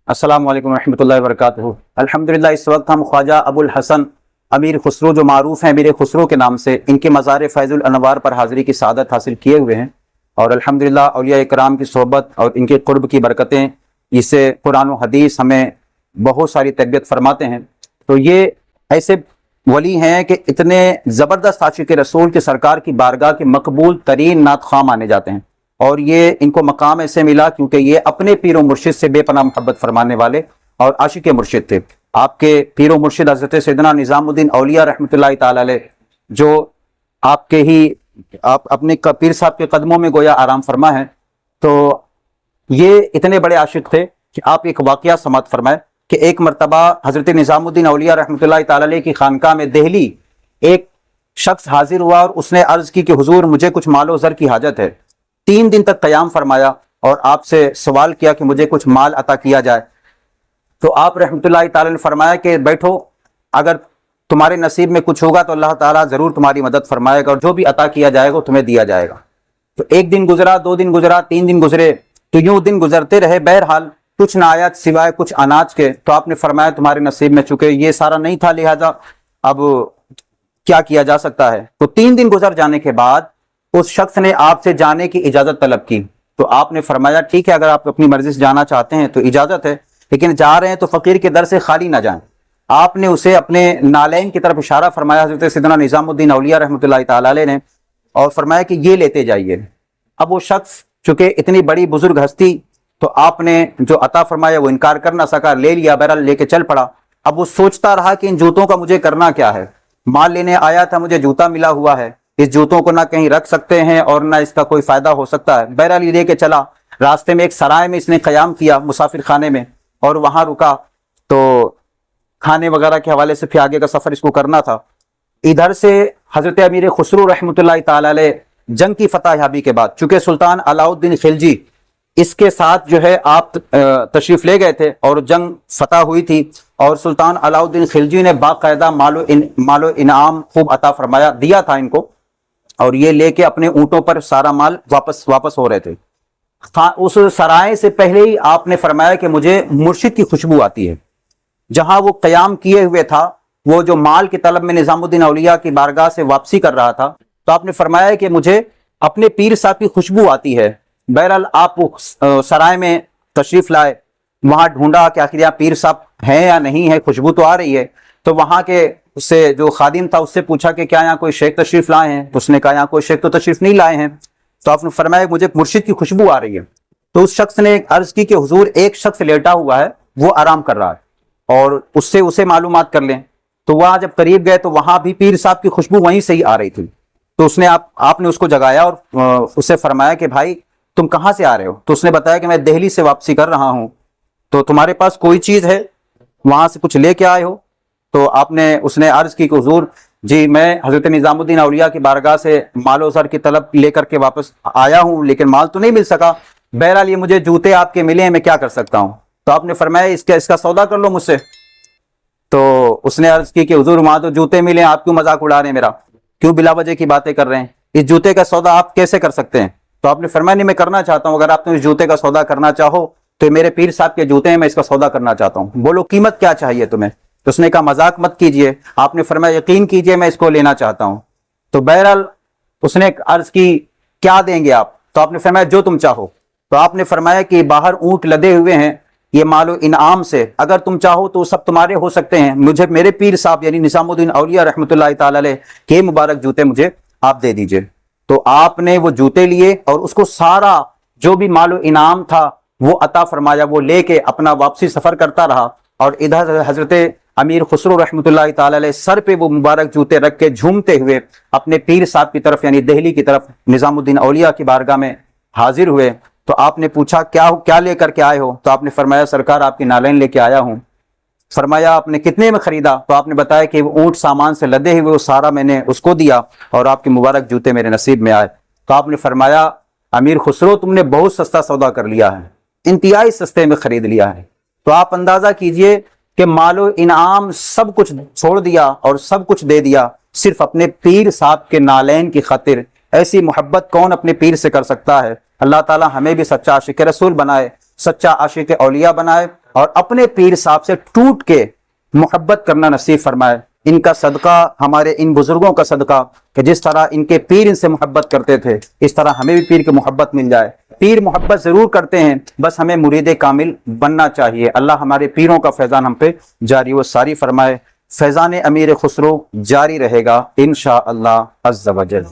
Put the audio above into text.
السلام علیکم ورحمۃ اللہ وبرکاتہ۔ الحمدللہ اس وقت ہم خواجہ ابو الحسن امیر خسرو جو معروف ہیں امیر خسرو کے نام سے، ان کے مزار فیض الانوار پر حاضری کی سعادت حاصل کیے ہوئے ہیں، اور الحمدللہ اولیاء کرام کی صحبت اور ان کے قرب کی برکتیں اس سے قرآن و حدیث ہمیں بہت ساری تربیت فرماتے ہیں۔ تو یہ ایسے ولی ہیں کہ اتنے زبردست عاشق رسول کے سرکار کی بارگاہ کے مقبول ترین نعت خواہ مانے جاتے ہیں، اور یہ ان کو مقام ایسے ملا کیونکہ یہ اپنے پیر و مرشد سے بے پناہ محبت فرمانے والے اور عاشق مرشد تھے۔ آپ کے پیر و مرشد حضرت سیدنا نظام الدین اولیاء رحمۃ اللہ تعالی علیہ، جو آپ کے ہی آپ اپنے پیر صاحب کے قدموں میں گویا آرام فرما ہیں، تو یہ اتنے بڑے عاشق تھے کہ آپ ایک واقعہ سماعت فرمائے کہ ایک مرتبہ حضرت نظام الدین اولیاء رحمۃ اللہ تعالی علیہ کی خانقاہ میں دہلی ایک شخص حاضر ہوا اور اس نے عرض کی کہ حضور مجھے کچھ مال و زر کی حاجت ہے۔ 3 دن تک قیام فرمایا اور آپ سے سوال کیا کہ مجھے کچھ مال عطا کیا جائے، تو آپ رحمۃ اللہ تعالی نے فرمایا کہ بیٹھو، اگر تمہارے نصیب میں کچھ ہوگا تو اللہ تعالیٰ ضرور تمہاری مدد فرمائے گا، اور جو بھی عطا کیا جائے گا تمہیں دیا جائے گا۔ تو 1 دن گزرا، 2 دن گزرا، 3 دن گزرے، تو یوں دن گزرتے رہے، بہرحال کچھ نہ آیا سوائے کچھ اناج کے۔ تو آپ نے فرمایا تمہارے نصیب میں چکے یہ سارا نہیں تھا، لہذا اب کیا کیا جا سکتا ہے؟ تو 3 دن گزر جانے کے بعد اس شخص نے آپ سے جانے کی اجازت طلب کی، تو آپ نے فرمایا ٹھیک ہے، اگر آپ اپنی مرضی سے جانا چاہتے ہیں تو اجازت ہے، لیکن جا رہے ہیں تو فقیر کے در سے خالی نہ جائیں۔ آپ نے اسے اپنے نالین کی طرف اشارہ فرمایا حضرت سیدنا نظام الدین اولیاء رحمۃ اللہ تعالی علیہ نے، اور فرمایا کہ یہ لیتے جائیے۔ اب وہ شخص چونکہ اتنی بڑی بزرگ ہستی، تو آپ نے جو عطا فرمایا وہ انکار کر نہ سکا، لے لیا، بہرحال لے کے چل پڑا۔ اب وہ سوچتا رہا کہ ان جوتوں کا مجھے کرنا کیا ہے، مال لینے آیا تھا، مجھے جوتا ملا ہوا ہے، اس جوتوں کو نہ کہیں رکھ سکتے ہیں اور نہ اس کا کوئی فائدہ ہو سکتا ہے۔ بہرحال یہ لے کے چلا، راستے میں ایک سرائے میں اس نے قیام کیا، مسافر خانے میں، اور وہاں رکا، تو کھانے وغیرہ کے حوالے سے پھر آگے کا سفر اس کو کرنا تھا۔ ادھر سے حضرت امیر خسرو رحمۃ اللہ تعالی علیہ جنگ کی فتح یابی کے بعد، چونکہ سلطان علاء الدین خلجی اس کے ساتھ جو ہے آپ تشریف لے گئے تھے اور جنگ فتح ہوئی تھی، اور سلطان علاء الدین خلجی نے باقاعدہ مال و انعام خوب عطا فرمایا دیا تھا ان کو، اور یہ لے کے اپنے اونٹوں پر سارا مال واپس ہو رہے تھے۔ اس سرائے سے پہلے ہی آپ نے فرمایا کہ مجھے مرشد کی خوشبو آتی ہے۔ جہاں وہ قیام کیے ہوئے تھا، وہ جو مال کی طلب میں نظام الدین اولیاء کی بارگاہ سے واپسی کر رہا تھا، تو آپ نے فرمایا کہ مجھے اپنے پیر صاحب کی خوشبو آتی ہے۔ بہرحال آپ سرائے میں تشریف لائے، وہاں ڈھونڈا کہ آخر یہاں پیر صاحب ہیں یا نہیں ہے، خوشبو تو آ رہی ہے۔ تو وہاں کے اس سے جو خادم تھا اس سے پوچھا کہ کیا یہاں کوئی شیخ تشریف لائے ہیں؟ تو اس نے کہا یہاں کوئی شیخ تو تشریف نہیں لائے ہیں۔ تو آپ نے فرمایا مجھے مرشد کی خوشبو آ رہی ہے۔ تو اس شخص نے عرض کی کہ حضور ایک شخص لیٹا ہوا ہے، وہ آرام کر رہا ہے، اور اس سے اسے معلومات کر لیں۔ تو وہاں جب قریب گئے تو وہاں بھی پیر صاحب کی خوشبو وہیں سے ہی آ رہی تھی۔ تو اس نے آپ نے اس کو جگایا اور اسے فرمایا کہ بھائی تم کہاں سے آ رہے ہو؟ تو اس نے بتایا کہ میں دہلی سے واپسی کر رہا ہوں۔ تو تمہارے پاس کوئی چیز ہے وہاں سے کچھ لے کے آئے ہو؟ تو اس نے عرض کی کہ حضور جی میں حضرت نظام الدین اولیاء کی بارگاہ سے مال و زر کی طلب لے کر کے واپس آیا ہوں، لیکن مال تو نہیں مل سکا، بہرحال یہ مجھے جوتے آپ کے ملے ہیں، میں کیا کر سکتا ہوں؟ تو آپ نے فرمایا اس کا سودا کر لو مجھ سے۔ تو اس نے عرض کی کہ حضور وہاں تو جوتے ملے ہیں، آپ کیوں مذاق اڑا رہے ہیں میرا، کیوں بلا وجہ کی باتیں کر رہے ہیں؟ اس جوتے کا سودا آپ کیسے کر سکتے ہیں؟ تو آپ نے فرمایا نہیں میں کرنا چاہتا ہوں، اگر آپ اس جوتے کا سودا کرنا چاہو تو میرے پیر صاحب کے جوتے ہیں، میں اس کا سودا کرنا چاہتا ہوں، بولو قیمت کیا چاہیے تمہیں؟ تو اس نے کہا مذاق مت کیجئے، آپ نے فرمایا یقین کیجئے میں اس کو لینا چاہتا ہوں۔ تو بہرحال اس نے عرض کی کیا دیں گے آپ؟ تو آپ نے فرمایا جو تم چاہو۔ تو آپ نے فرمایا کہ باہر اونٹ لدے ہوئے ہیں یہ مال و انعام سے، اگر تم چاہو تو سب تمہارے ہو سکتے ہیں، مجھے میرے پیر صاحب یعنی نظام الدین اولیاء رحمۃ اللہ تعالی علیہ کے مبارک جوتے مجھے آپ دے دیجئے۔ تو آپ نے وہ جوتے لیے اور اس کو سارا جو بھی مال و انعام تھا وہ عطا فرمایا، وہ لے کے اپنا واپسی سفر کرتا رہا، اور ادھر حضرت امیر خسرو رحمۃ اللہ تعالی علیہ سر پہ وہ مبارک جوتے رکھ کے جھومتے ہوئے اپنے پیر صاحب کی طرف یعنی دہلی کی طرف نظام الدین اولیاء کی بارگاہ میں حاضر ہوئے۔ تو آپ نے پوچھا کیا لے کر کے آئے ہو؟ تو آپ نے فرمایا سرکار آپ کی نالین لے کے آیا ہوں۔ فرمایا آپ نے کتنے میں خریدا؟ تو آپ نے بتایا کہ وہ اونٹ سامان سے لدے ہوئے وہ سارا میں نے اس کو دیا، اور آپ کے مبارک جوتے میرے نصیب میں آئے۔ تو آپ نے فرمایا امیر خسرو تم نے بہت سستا سودا کر لیا ہے، انتہائی سستے میں خرید لیا ہے۔ تو آپ اندازہ کیجئے کہ مال و انعام سب کچھ چھوڑ دیا اور سب کچھ دے دیا صرف اپنے پیر صاحب کے نالین کی خاطر۔ ایسی محبت کون اپنے پیر سے کر سکتا ہے؟ اللہ تعالی ہمیں بھی سچا عاشق رسول بنائے، سچا عاشق اولیاء بنائے، اور اپنے پیر صاحب سے ٹوٹ کے محبت کرنا نصیب فرمائے۔ ان کا صدقہ، ہمارے ان بزرگوں کا صدقہ کہ جس طرح ان کے پیر ان سے محبت کرتے تھے، اس طرح ہمیں بھی پیر کی محبت مل جائے۔ پیر محبت ضرور کرتے ہیں، بس ہمیں مرید کامل بننا چاہیے۔ اللہ ہمارے پیروں کا فیضان ہم پہ جاری و ساری فرمائے۔ فیضان امیر خسرو جاری رہے گا انشاءاللہ عز و جل۔